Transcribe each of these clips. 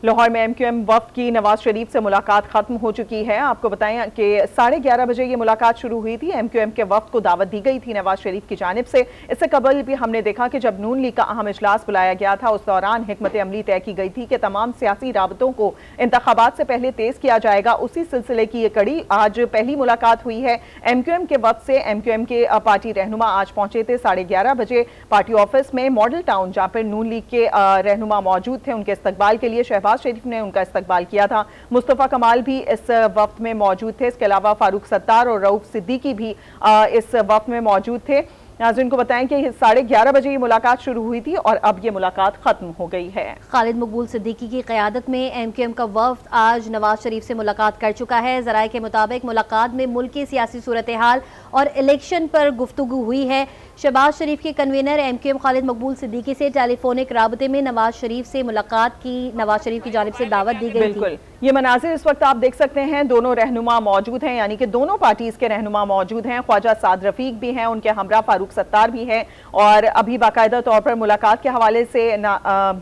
لاہور میں MQM وفد کی نواز شریف سے ملاقات ختم ہو چکی ہے۔ آپ کو بتائیں کہ 11:30 بجے یہ ملاقات شروع ہوئی تھی۔ MQM کے وفد کو دعوت دی گئی تھی نواز شریف کی جانب سے۔ اس سے قبل بھی ہم نے دیکھا کہ جب نون لیگ کا اہم اجلاس بلایا گیا تھا، اس دوران حکمت عملی طے کی گئی تھی کہ تمام سیاسی رابطوں کو انتخابات سے پہلے تیز کیا جائے گا۔ اسی سلسلے کی یہ کڑی آج پہلی ملاقات ہوئی ہے MQM کے وفد سے۔ MQM کے پارٹی رہنما آج پہنچے تھے 11:30 بجے پارٹی آفس میں ماڈل ٹاؤن، جہاں پر نون لیگ کے رہنما موجود تھے۔ ان کے استقبال کے لیے شہباز شریف نے ان کا استقبال کیا تھا۔ مصطفیٰ کمال بھی اس وفد میں موجود تھے۔ اس کے علاوہ فاروق ستار اور رؤف صدیقی بھی اس وفد میں موجود تھے۔ ناظرین کو بتائیں کہ 11:30 بجے یہ ملاقات شروع ہوئی تھی اور اب یہ ملاقات ختم ہو گئی ہے۔ خالد مقبول صدیقی کی قیادت میں MQM کا وفد آج نواز شریف سے ملاقات کر چکا ہے۔ ذرائع کے مطابق ملاقات میں ملک کی سیاسی صورتحال اور الیکشن پر گفتگو ہوئی ہے۔ شہباز شریف کے کنوینر MQM خالد مقبول صدیقی سے ٹیلی فونک رابطے میں نواز شریف سے ملاقات کی نواز شریف کی جانب سے دعوت دی گئی تھی۔ بالکل، یہ مناظر اس وقت آپ دیکھ سکتے ہیں، دونوں رہنما موجود ہیں، یعنی کہ دونوں پارٹیز کے رہنما موجود ہیں۔ خواجہ سعد رفیق بھی ہیں، ان کے ہمراہ فاروق ستار بھی ہیں، اور ابھی باقاعدہ طور پر ملاقات کے حوالے سے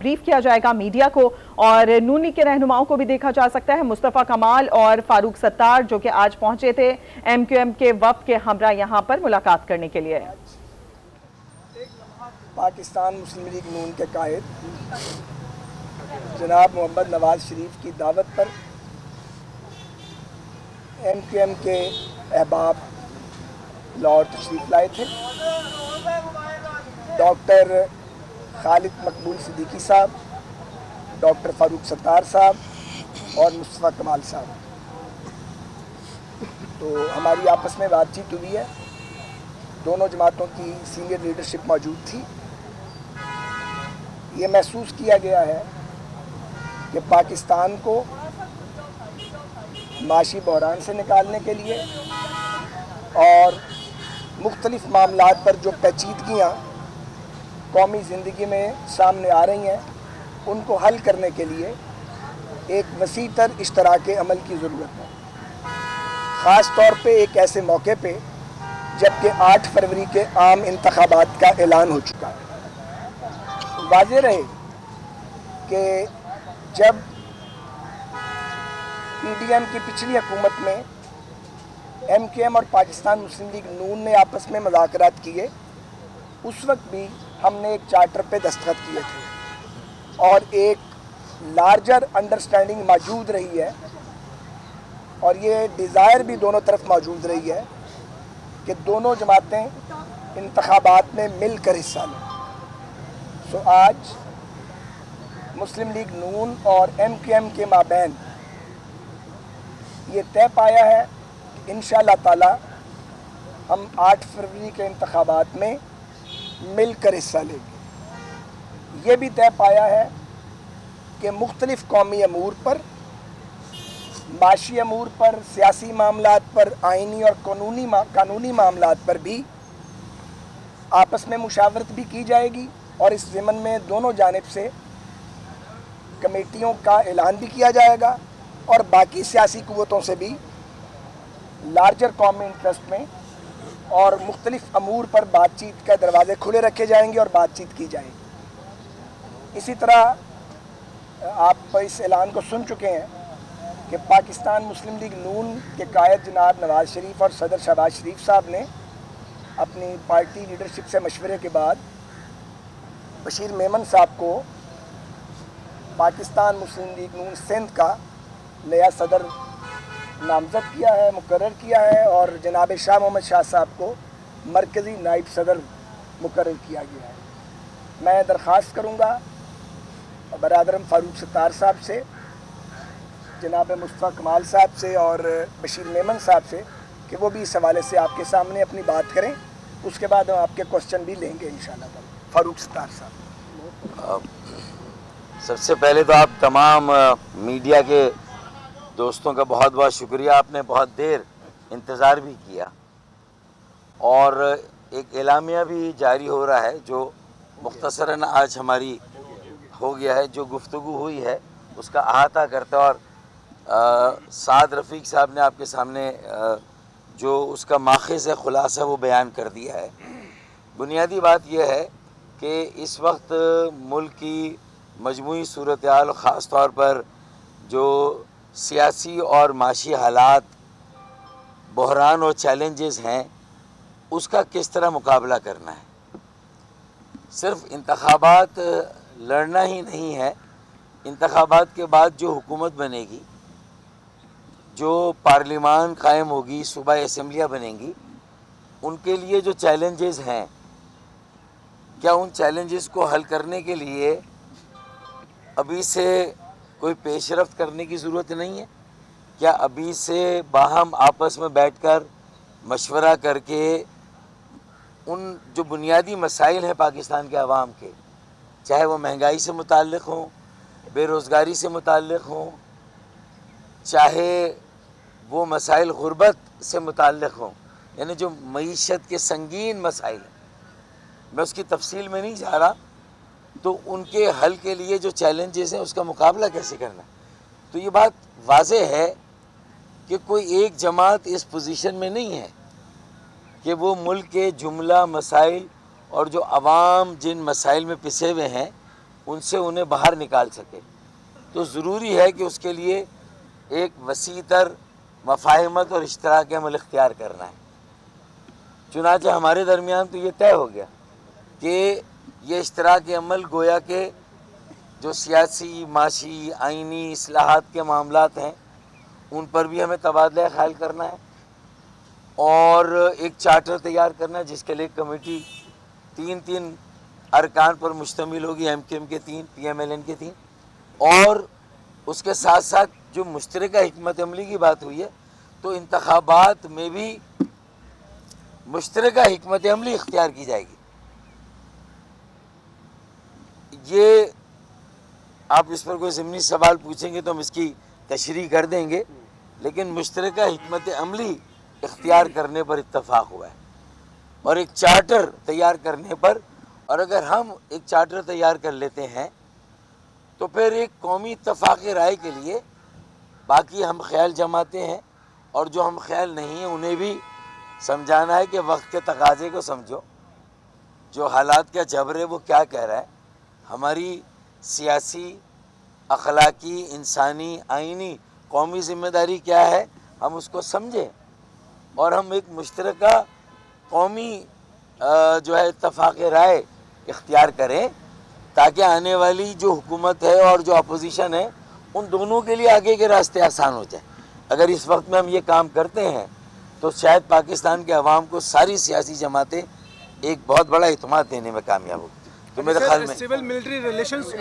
بریف کیا جائے گا میڈیا کو، اور نون لیگ کے رہنماؤں کو بھی دیکھا جا سکتا ہے۔ مصطفیٰ کمال اور فاروق ستار جو کہ آج پہنچے تھے MQM کے وفد کے ہمراہ یہاں پر ملاقات کرنے کے لیے۔ پاکستان مسلم لیگ نون کے قائد جناب محمد نواز شریف کی دعوت پر MQM کے احباب لاہور تشریف لائے تھے۔ ڈاکٹر خالد مقبول صدیقی صاحب، ڈاکٹر فاروق ستار صاحب اور مصطفیٰ کمال صاحب، تو ہماری آپس میں بات چیت ہوئی ہے۔ دونوں جماعتوں کی سینئر لیڈرشپ موجود تھی۔ یہ محسوس کیا گیا ہے کہ پاکستان کو معاشی بحران سے نکالنے کے لیے اور مختلف معاملات پر جو پیچیدگیاں قومی زندگی میں سامنے آ رہی ہیں، ان کو حل کرنے کے لیے ایک وسیع تر اشتراک عمل کی ضرورت ہے، خاص طور پہ ایک ایسے موقع پہ جبکہ 8 فروری کے عام انتخابات کا اعلان ہو چکا ہے۔ واضح رہے کہ جب PDM کی پچھلی حکومت میں MQM اور پاکستان مسلم لیگ نون نے آپس میں مذاکرات کیے، اس وقت بھی ہم نے ایک چارٹر پہ دستخط کیے تھے اور ایک لارجر انڈرسٹینڈنگ موجود رہی ہے، اور یہ ڈیزائر بھی دونوں طرف موجود رہی ہے کہ دونوں جماعتیں انتخابات میں مل کر حصہ لیں۔ سو آج مسلم لیگ نون اور MQM کے مابین یہ طے پایا ہے کہ انشاءاللہ تعالی ہم 8 فروری کے انتخابات میں مل کر حصہ لیں گے۔ یہ بھی طے پایا ہے کہ مختلف قومی امور پر، معاشی امور پر، سیاسی معاملات پر، آئینی اور قانونی معاملات پر بھی آپس میں مشاورت بھی کی جائے گی، اور اس ضمن میں دونوں جانب سے کمیٹیوں کا اعلان بھی کیا جائے گا، اور باقی سیاسی قوتوں سے بھی لارجر قومی انٹرسٹ میں اور مختلف امور پر بات چیت کے دروازے کھلے رکھے جائیں گے اور بات چیت کی جائے گی۔ اسی طرح آپ اس اعلان کو سن چکے ہیں کہ پاکستان مسلم لیگ نون کے قائد جناب نواز شریف اور صدر شہباز شریف صاحب نے اپنی پارٹی لیڈرشپ سے مشورے کے بعد بشیر میمن صاحب کو پاکستان مسلم لیگ نون سندھ کا نیا صدر نامزد کیا ہے، مقرر کیا ہے، اور جناب شاہ محمد شاہ صاحب کو مرکزی نائب صدر مقرر کیا گیا ہے۔ میں درخواست کروں گا برادرم فاروق ستار صاحب سے، جناب مصطفیٰ کمال صاحب سے اور بشیر میمن صاحب سے کہ وہ بھی اس حوالے سے آپ کے سامنے اپنی بات کریں، اس کے بعد ہم آپ کے کوسچن بھی لیں گے انشاءاللہ تعالی۔ فاروق ستار صاحب۔ سب سے پہلے تو آپ تمام میڈیا کے دوستوں کا بہت بہت شکریہ، آپ نے بہت دیر انتظار بھی کیا، اور ایک اعلامیہ بھی جاری ہو رہا ہے جو مختصراً آج ہماری ہو گیا ہے، جو گفتگو ہوئی ہے اس کا احاطہ کرتا ہے، اور سعد رفیق صاحب نے آپ کے سامنے جو اس کا ماخذ خلاصہ وہ بیان کر دیا ہے۔ بنیادی بات یہ ہے کہ اس وقت ملک کی مجموعی صورتحال خاص طور پر جو سیاسی اور معاشی حالات، بحران اور چیلنجز ہیں، اس کا کس طرح مقابلہ کرنا ہے۔ صرف انتخابات لڑنا ہی نہیں ہے، انتخابات کے بعد جو حکومت بنے گی، جو پارلیمان قائم ہوگی، صوبائی اسمبلیاں بنیں گی، ان کے لیے جو چیلنجز ہیں، کیا ان چیلنجز کو حل کرنے کے لیے ابھی سے کوئی پیش رفت کرنے کی ضرورت نہیں ہے؟ کیا ابھی سے باہم آپس میں بیٹھ کر مشورہ کر کے ان جو بنیادی مسائل ہیں پاکستان کے عوام کے، چاہے وہ مہنگائی سے متعلق ہوں، بے روزگاری سے متعلق ہوں، چاہے وہ مسائل غربت سے متعلق ہوں، یعنی جو معیشت کے سنگین مسائل ہیں، میں اس کی تفصیل میں نہیں جا رہا، تو ان کے حل کے لیے جو چیلنجز ہیں اس کا مقابلہ کیسے کرنا ہے۔ تو یہ بات واضح ہے کہ کوئی ایک جماعت اس پوزیشن میں نہیں ہے کہ وہ ملک کے جملہ مسائل اور جو عوام جن مسائل میں پسے ہوئے ہیں ان سے انہیں باہر نکال سکے۔ تو ضروری ہے کہ اس کے لیے ایک وسیع تر مفاہمت اور اشتراک عمل اختیار کرنا ہے۔ چنانچہ ہمارے درمیان تو یہ طے ہو گیا کہ یہ اشتراک عمل گویا کہ جو سیاسی، معاشی، آئینی اصلاحات کے معاملات ہیں ان پر بھی ہمیں تبادلہ خیال کرنا ہے، اور ایک چارٹر تیار کرنا ہے جس کے لیے کمیٹی تین ارکان پر مشتمل ہوگی، ایم کیو ایم کے 3، پی ایم ایل این کے 3، اور اس کے ساتھ ساتھ جو مشترکہ حکمت عملی کی بات ہوئی ہے تو انتخابات میں بھی مشترکہ حکمت عملی اختیار کی جائے گی۔ یہ آپ اس پر کوئی ضمنی سوال پوچھیں گے تو ہم اس کی تشریح کر دیں گے، لیکن مشترکہ حکمت عملی اختیار کرنے پر اتفاق ہوا ہے، اور ایک چارٹر تیار کرنے پر، اور اگر ہم ایک چارٹر تیار کر لیتے ہیں تو پھر ایک قومی اتفاق رائے کے لیے باقی ہم خیال جماتے ہیں، اور جو ہم خیال نہیں ہیں انہیں بھی سمجھانا ہے کہ وقت کے تقاضے کو سمجھو، جو حالات کا جبر ہے وہ کیا کہہ رہا ہے، ہماری سیاسی، اخلاقی، انسانی، آئینی، قومی ذمہ داری کیا ہے، ہم اس کو سمجھیں اور ہم ایک مشترکہ قومی جو ہے اتفاق رائے اختیار کریں، تاکہ آنے والی جو حکومت ہے اور جو اپوزیشن ہے ان دونوں کے لیے آگے کے راستے آسان ہو جائیں۔ اگر اس وقت میں ہم یہ کام کرتے ہیں تو شاید پاکستان کے عوام کو ساری سیاسی جماعتیں ایک بہت بڑا اعتماد دینے میں کامیاب ہوگی۔ تو میرے خیال میں سول ملٹری ریلیشنز